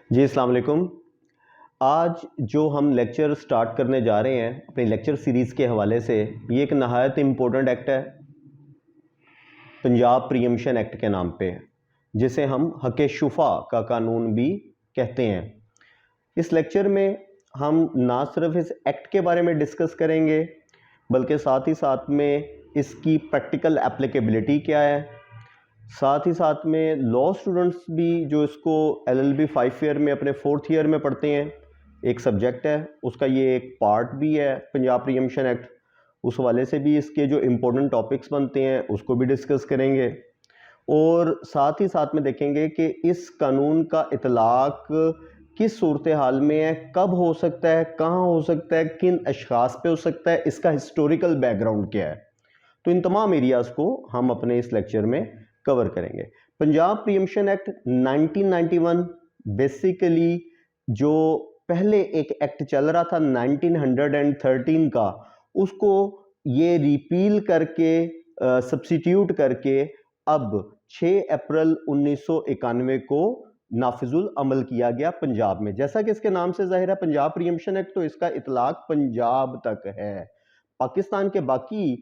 جی السلام علیکم۔ آج جو ہم لیکچر سٹارٹ کرنے جا رہے ہیں اپنی لیکچر سیریز کے حوالے سے، یہ ایک نہایت امپورٹنٹ ایکٹ ہے پنجاب پری ایمپشن ایکٹ کے نام پہ، جسے ہم حق شفا کا قانون بھی کہتے ہیں۔ اس لیکچر میں ہم نہ صرف اس ایکٹ کے بارے میں ڈسکس کریں گے بلکہ ساتھ ہی ساتھ میں اس کی پریکٹیکل اپلیکیبلٹی کیا ہے، ساتھ ہی ساتھ میں لاء اسٹوڈنٹس بھی جو اس کو LLB 5 ایئر میں اپنے 4th ایئر میں پڑھتے ہیں، ایک سبجیکٹ ہے اس کا، یہ ایک پارٹ بھی ہے پنجاب پری ایمپشن ایکٹ، اس حوالے سے بھی اس کے جو امپورٹنٹ ٹاپکس بنتے ہیں اس کو بھی ڈسکس کریں گے، اور ساتھ ہی ساتھ میں دیکھیں گے کہ اس قانون کا اطلاق کس صورتحال میں ہے، کب ہو سکتا ہے، کہاں ہو سکتا ہے، کن اشخاص پہ ہو سکتا ہے، اس کا ہسٹوریکل بیک گراؤنڈ کیا ہے۔ تو ان تمام ایریاز کو ہم اپنے اس لیکچر میں کور کریں گے۔ پنجاب پری ایمپشن ایکٹ 1991 بیسیکلی جو پہلے ایک ایکٹ چل رہا تھا 1913 کا، اس کو یہ ریپیل کر کے سبسٹیوٹ کر کے اب 6 اپریل 1991 کو نافذ العمل کیا گیا پنجاب میں۔ جیسا کہ اس کے نام سے ظاہر ہے پنجاب پری ایمپشن ایکٹ، تو اس کا اطلاق پنجاب تک ہے۔ پاکستان کے باقی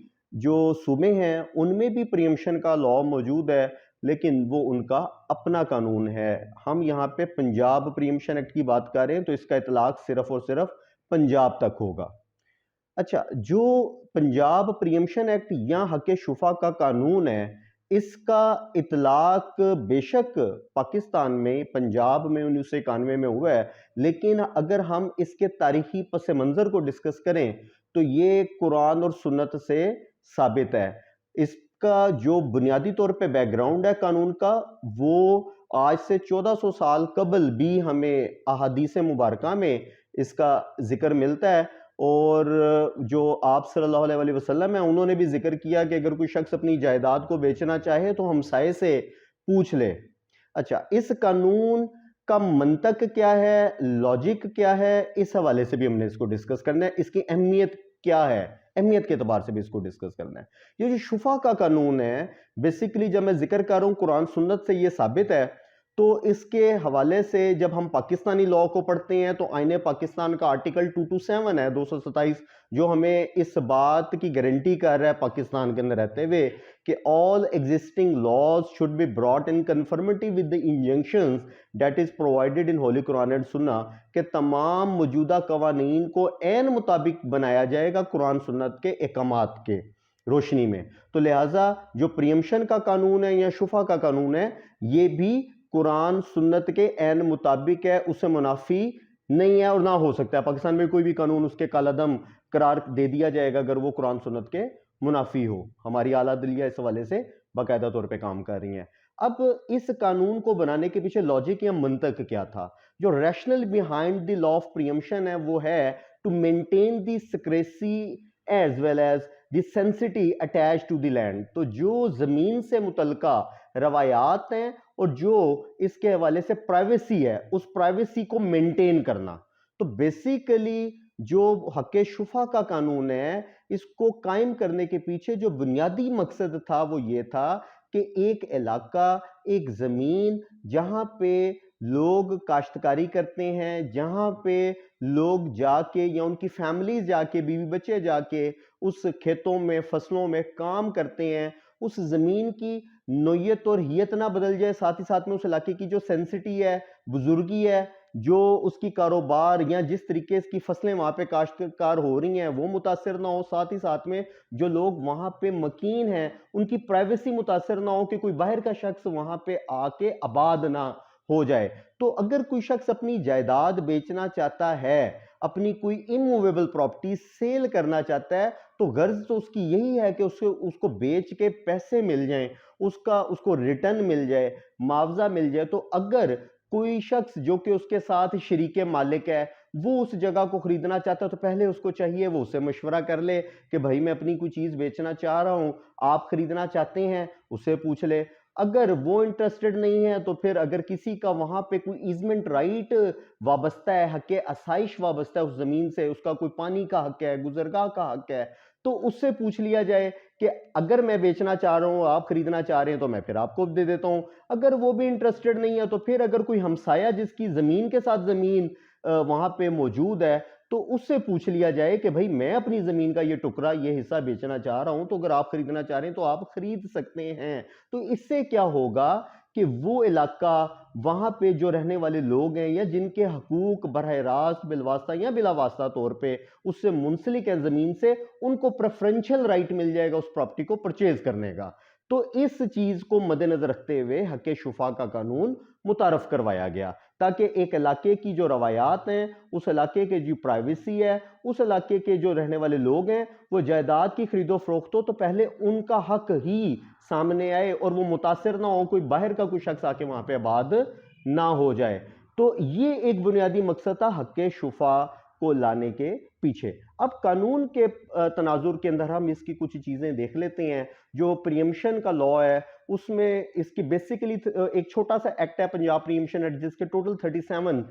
جو صوبے ہیں ان میں بھی پری ایمپشن کا لاء موجود ہے، لیکن وہ ان کا اپنا قانون ہے۔ ہم یہاں پہ پنجاب پری ایمپشن ایکٹ کی بات کر رہے ہیں تو اس کا اطلاق صرف اور صرف پنجاب تک ہوگا۔ اچھا، جو پنجاب پری ایمپشن ایکٹ یا حق شفا کا قانون ہے، اس کا اطلاق بے شک پاکستان میں پنجاب میں 1991 میں ہوا ہے، لیکن اگر ہم اس کے تاریخی پس منظر کو ڈسکس کریں تو یہ قرآن اور سنت سے ثابت ہے۔ اس کا جو بنیادی طور پہ بیک گراؤنڈ ہے قانون کا، وہ آج سے 1400 سال قبل بھی ہمیں احادیث مبارکہ میں اس کا ذکر ملتا ہے، اور جو آپ صلی اللہ علیہ وسلم ہیں انہوں نے بھی ذکر کیا کہ اگر کوئی شخص اپنی جائیداد کو بیچنا چاہے تو ہمسائے سے پوچھ لے۔ اچھا، اس قانون کا منطق کیا ہے، لاجک کیا ہے، اس حوالے سے بھی ہم نے اس کو ڈسکس کرنا ہے۔ اس کی اہمیت کیا ہے، اہمیت کے اعتبار سے بھی اس کو ڈسکس کرنا ہے۔ یہ جو شفا کا قانون ہے، بیسیکلی جب میں ذکر کر رہا ہوں قرآن سنت سے یہ ثابت ہے، تو اس کے حوالے سے جب ہم پاکستانی لاء کو پڑھتے ہیں تو آئین پاکستان کا آرٹیکل 227 ہے 227، جو ہمیں اس بات کی گارنٹی کر رہا ہے پاکستان کے اندر رہتے ہوئے کہ all existing laws should be brought in conformity with the injunctions that is provided in Holy Quran and Sunnah، کہ تمام موجودہ قوانین کو عین مطابق بنایا جائے گا قرآن سنت کے احکامات کے روشنی میں۔ تو لہٰذا جو پری ایمپشن کا قانون ہے یا شفا کا قانون ہے، یہ بھی قرآن سنت کے عین مطابق ہے، اس سے منافی نہیں ہے اور نہ ہو سکتا ہے۔ پاکستان میں کوئی بھی قانون اس کے کالعدم قرار دے دیا جائے گا اگر وہ قرآن سنت کے منافی ہو۔ ہماری اعلیٰ عدلیہ اس حوالے سے باقاعدہ طور پہ کام کر رہی ہیں۔ اب اس قانون کو بنانے کے پیچھے لاجک یا منطق کیا تھا؟ جو rational behind the law of preemption ہے وہ ہے to maintain the secrecy as well as the sanctity attach to the land. تو جو زمین سے متعلقہ روایات ہیں اور جو اس کے حوالے سے پرائیویسی ہے، اس پرائیویسی کو مینٹین کرنا۔ تو بیسیکلی جو حق شفا کا قانون ہے، اس کو قائم کرنے کے پیچھے جو بنیادی مقصد تھا وہ یہ تھا کہ ایک علاقہ، ایک زمین جہاں پہ لوگ کاشتکاری کرتے ہیں، جہاں پہ لوگ جا کے یا ان کی فیملیز جا کے، بیوی بچے جا کے اس کھیتوں میں فصلوں میں کام کرتے ہیں، اس زمین کی نوعیت اور ہیت نہ بدل جائے، ساتھ ہی ساتھ میں اس علاقے کی جو سینسٹی ہے، بزرگی ہے، جو اس کی کاروبار یا جس طریقے اس کی فصلیں وہاں پہ کاشتکار ہو رہی ہیں وہ متاثر نہ ہو، ساتھ ہی ساتھ میں جو لوگ وہاں پہ مکین ہیں ان کی پرائیویسی متاثر نہ ہو کہ کوئی باہر کا شخص وہاں پہ آ کے آباد نہ ہو جائے۔ تو اگر کوئی شخص اپنی جائیداد بیچنا چاہتا ہے، اپنی کوئی اموویبل پراپرٹی سیل کرنا چاہتا ہے، تو غرض تو اس کی یہی ہے کہ اس کو بیچ کے پیسے مل جائیں، اس کو ریٹرن مل جائے، معاوضہ مل جائے۔ تو اگر کوئی شخص جو کہ اس کے ساتھ شریک مالک ہے وہ اس جگہ کو خریدنا چاہتا ہے تو پہلے اس کو چاہیے وہ اسے مشورہ کر لے کہ بھائی میں اپنی کوئی چیز بیچنا چاہ رہا ہوں، آپ خریدنا چاہتے ہیں، اسے پوچھ لے۔ اگر وہ انٹرسٹڈ نہیں ہے تو پھر اگر کسی کا وہاں پہ کوئی ایزمنٹ رائٹ وابستہ ہے، حق آسائش وابستہ ہے اس زمین سے، اس کا کوئی پانی کا حق ہے، گزرگاہ کا حق ہے، تو اس سے پوچھ لیا جائے کہ اگر میں بیچنا چاہ رہا ہوں, آپ خریدنا چاہ رہے ہیں تو میں پھر آپ کو دے دیتا ہوں, اگر وہ بھی انٹرسٹڈ نہیں ہے تو پھر اگر کوئی ہمسایہ جس کی زمین کے ساتھ زمین وہاں پہ موجود ہے تو اس سے پوچھ لیا جائے کہ بھائی میں اپنی زمین کا یہ ٹکڑا, یہ حصہ بیچنا چاہ رہا ہوں, تو اگر آپ خریدنا چاہ رہے ہیں تو آپ خرید سکتے ہیں. تو اس سے کیا ہوگا کہ وہ علاقہ, وہاں پہ جو رہنے والے لوگ ہیں یا جن کے حقوق براہ راست بالواسطہ یا بلا واسطہ طور پہ اس سے منسلک ہے زمین سے, ان کو پریفرنشل رائٹ مل جائے گا اس پراپرٹی کو پرچیز کرنے کا. تو اس چیز کو مد نظر رکھتے ہوئے حق شفا کا قانون متعارف کروایا گیا, تاکہ ایک علاقے کی جو روایات ہیں, اس علاقے کے جو پرائیویسی ہے, اس علاقے کے جو رہنے والے لوگ ہیں, وہ جائیداد کی خرید و فروخت ہو تو پہلے ان کا حق ہی سامنے آئے اور وہ متاثر نہ ہو, کوئی باہر کا کوئی شخص آ کے وہاں پہ آباد نہ ہو جائے. تو یہ ایک بنیادی مقصد تھا حق شفا کو لانے کے پیچھے. اب قانون کے تناظر کے اندر ہم اس کی کچھ چیزیں دیکھ لیتے ہیں. جو پریمپشن کا لا ہے اس میں اس کی بیسیکلی ایک چھوٹا سا ایکٹ ہے پنجاب پریمپشن ایکٹ, جس کے ٹوٹل 37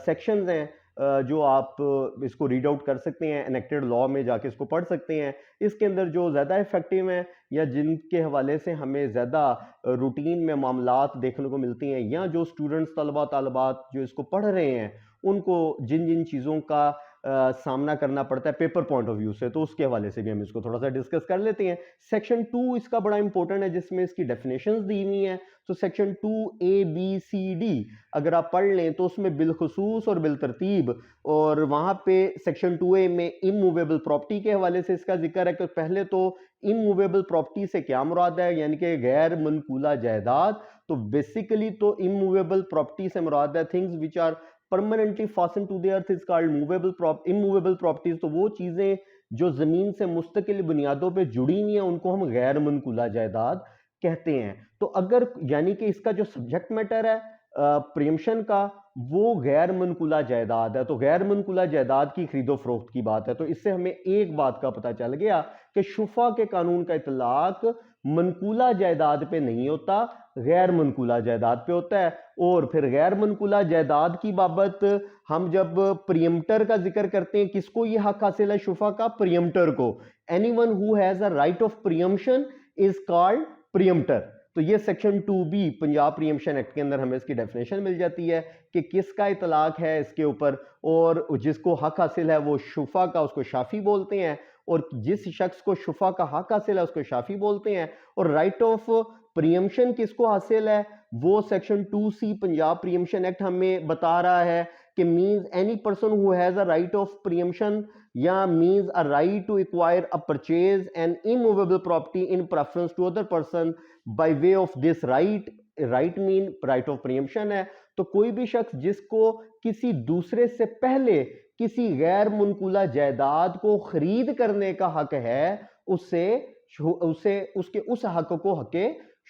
سیکشنز ہیں, جو آپ اس کو ریڈ آؤٹ کر سکتے ہیں, انیکٹڈ لا میں جا کے اس کو پڑھ سکتے ہیں. اس کے اندر جو زیادہ افیکٹو ہیں یا جن کے حوالے سے ہمیں زیادہ روٹین میں معاملات دیکھنے کو ملتی ہیں, یا جو اسٹوڈنٹس طالبات جو اس کو پڑھ رہے ہیں ان کو جن جن چیزوں کا سامنا کرنا پڑتا ہے پیپر پوائنٹ آف ویو سے, تو اس کے حوالے سے بھی ہم اس کو تھوڑا سا ڈسکس کر لیتے ہیں. سیکشن 2 اس کا بڑا امپورٹنٹ ہے, جس میں اس کی ڈیفینیشنز دی ہوئی ہیں. تو section 2A, B, C, D اگر آپ پڑھ لیں تو اس میں بالخصوص اور بالترتیب, اور وہاں پہ سیکشن 2A میں اموویبل پراپرٹی کے حوالے سے اس کا ذکر ہے کہ پہلے تو اموویبل پراپرٹی سے کیا مراد ہے, یعنی کہ غیر منقولہ جائیداد. تو بیسیکلی تو اموویبل پراپرٹی سے مراد ہے things which are permanently fastened to the earth is called immovable properties. تو وہ چیزیں جو زمین سے مستقل بنیادوں پہ جڑی ہوئی ہیں ان کو ہم غیر منقولہ جائیداد کہتے ہیں. تو اگر یعنی کہ اس کا جو سبجیکٹ میٹر ہے پریمپشن کا وہ غیر منقولہ جائیداد ہے, تو غیر منقولہ جائیداد کی خرید و فروخت کی بات ہے. تو اس سے ہمیں ایک بات کا پتہ چل گیا کہ شفا کے قانون کا اطلاق منقولہ جائیداد پہ نہیں ہوتا, غیر منقولہ جائیداد پہ ہوتا ہے. اور پھر غیر منقولہ جائیداد کی بابت ہم جب پریمپٹر کا ذکر کرتے ہیں, کس کو یہ حق حاصل ہے شفا کا؟ پریمپٹر کو. anyone who has a right of preemption is called preemptor. تو یہ section 2B Punjab pre-emption act کے اندر ہمیں اس کی ڈیفینیشن مل جاتی ہے کہ کس کا اطلاق ہے اس کے اوپر, اور جس کو حق حاصل ہے وہ شفا کا, اس کو شافی بولتے ہیں, اور جس شخص کو شفا کا حق حاصل ہے اس کو شافی بولتے ہیں. اور رائٹ آف پریمپشن کس کو حاصل ہے وہ section 2C Punjab pre-emption act ہمیں بتا رہا ہے کہ means any person who has a right of preemption یا means a right to acquire a purchase an immovable property in preference to other person by way of this right. right mean right of preemption ہے. تو کوئی بھی شخص جس کو کسی دوسرے سے پہلے کسی غیر منقولہ جائیداد کو خرید کرنے کا حق ہے, اس کے اس حق کو حق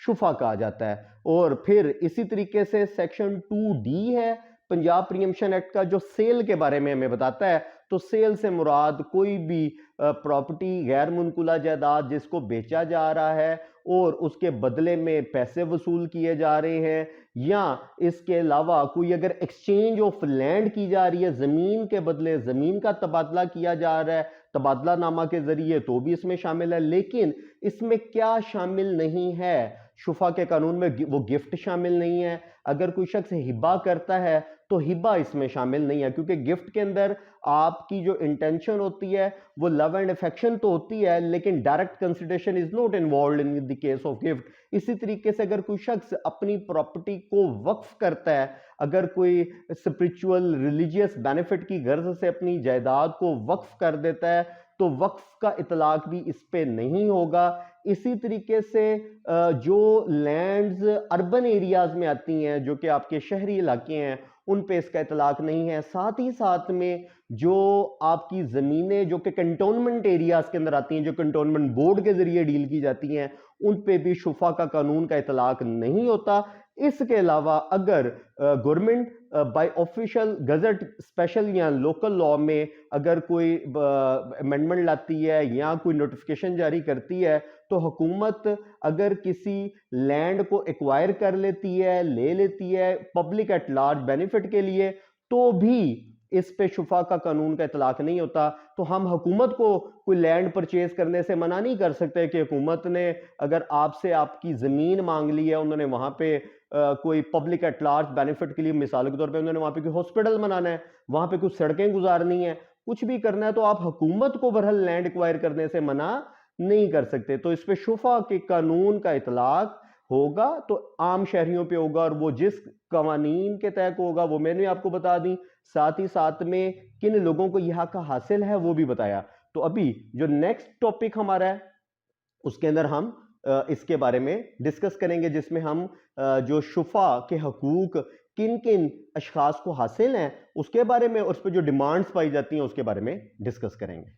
شفا کہا جاتا ہے. اور پھر اسی طریقے سے سیکشن 2D ہے پنجاب پریمپشن ایکٹ کا, جو سیل کے بارے میں ہمیں بتاتا ہے. تو سیل سے مراد کوئی بھی پراپرٹی غیر منقولہ جائیداد جس کو بیچا جا رہا ہے اور اس کے بدلے میں پیسے وصول کیے جا رہے ہیں, یا اس کے علاوہ کوئی اگر ایکسچینج آف لینڈ کی جا رہی ہے, زمین کے بدلے زمین کا تبادلہ کیا جا رہا ہے تبادلہ نامہ کے ذریعے, تو بھی اس میں شامل ہے. لیکن اس میں کیا شامل نہیں ہے شفا کے قانون میں؟ وہ گفٹ شامل نہیں ہے. اگر کوئی شخص ہبہ کرتا ہے تو ہبہ اس میں شامل نہیں ہے, کیونکہ گفٹ کے اندر آپ کی جو انٹینشن ہوتی ہے وہ لو اینڈ افیکشن تو ہوتی ہے, لیکن direct consideration is not involved in the case of gift. اسی طریقے سے اگر کوئی شخص اپنی پراپرٹی کو وقف کرتا ہے, اگر کوئی اسپرچول ریلیجیس بینیفٹ کی غرض سے اپنی جائیداد کو وقف کر دیتا ہے تو وقف کا اطلاق بھی اس پہ نہیں ہوگا. اسی طریقے سے جو لینڈز اربن ایریاز میں آتی ہیں جو کہ آپ کے شہری علاقے ہیں ان پہ اس کا اطلاق نہیں ہے. ساتھ ہی ساتھ میں جو آپ کی زمینیں جو کہ کنٹونمنٹ ایریاز کے اندر آتی ہیں, جو کنٹونمنٹ بورڈ کے ذریعے ڈیل کی جاتی ہیں, ان پہ بھی شفا کا قانون کا اطلاق نہیں ہوتا. اس کے علاوہ اگر government by official gazette special یا لوکل لاء میں اگر کوئی امینڈمنٹ لاتی ہے یا کوئی نوٹیفیکیشن جاری کرتی ہے, تو حکومت اگر کسی لینڈ کو ایکوائر کر لیتی ہے, لے لیتی ہے پبلک ایٹ لارج بینیفٹ کے لیے, تو بھی اس پہ شفا کا قانون کا اطلاق نہیں ہوتا. تو ہم حکومت کو کوئی لینڈ پرچیز کرنے سے منع نہیں کر سکتے کہ حکومت نے اگر آپ سے آپ کی زمین مانگ لی ہے, انہوں نے وہاں پہ کوئی پبلک ایٹ لارج بینیفٹ کے لیے, مثال کے طور پہ انہوں نے وہاں پہ کوئی ہاسپٹل بنانا ہے, وہاں پہ کچھ سڑکیں گزارنی ہیں, کچھ بھی کرنا ہے, تو آپ حکومت کو بہرحال لینڈ ایکوائر کرنے سے منع نہیں کر سکتے. تو اس پہ شفا کے قانون کا اطلاق ہوگا تو عام شہریوں پہ ہوگا, اور وہ جس قوانین کے تحت ہوگا وہ میں نے آپ کو بتا دی, ساتھ ہی ساتھ میں کن لوگوں کو یہ حق حاصل ہے وہ بھی بتایا. تو ابھی جو نیکسٹ ٹاپک ہمارا ہے اس کے اندر ہم اس کے بارے میں ڈسکس کریں گے, جس میں ہم جو شفا کے حقوق کن کن اشخاص کو حاصل ہیں اس کے بارے میں, اس پہ جو ڈیمانڈز پائی جاتی ہیں اس کے بارے میں ڈسکس کریں گے.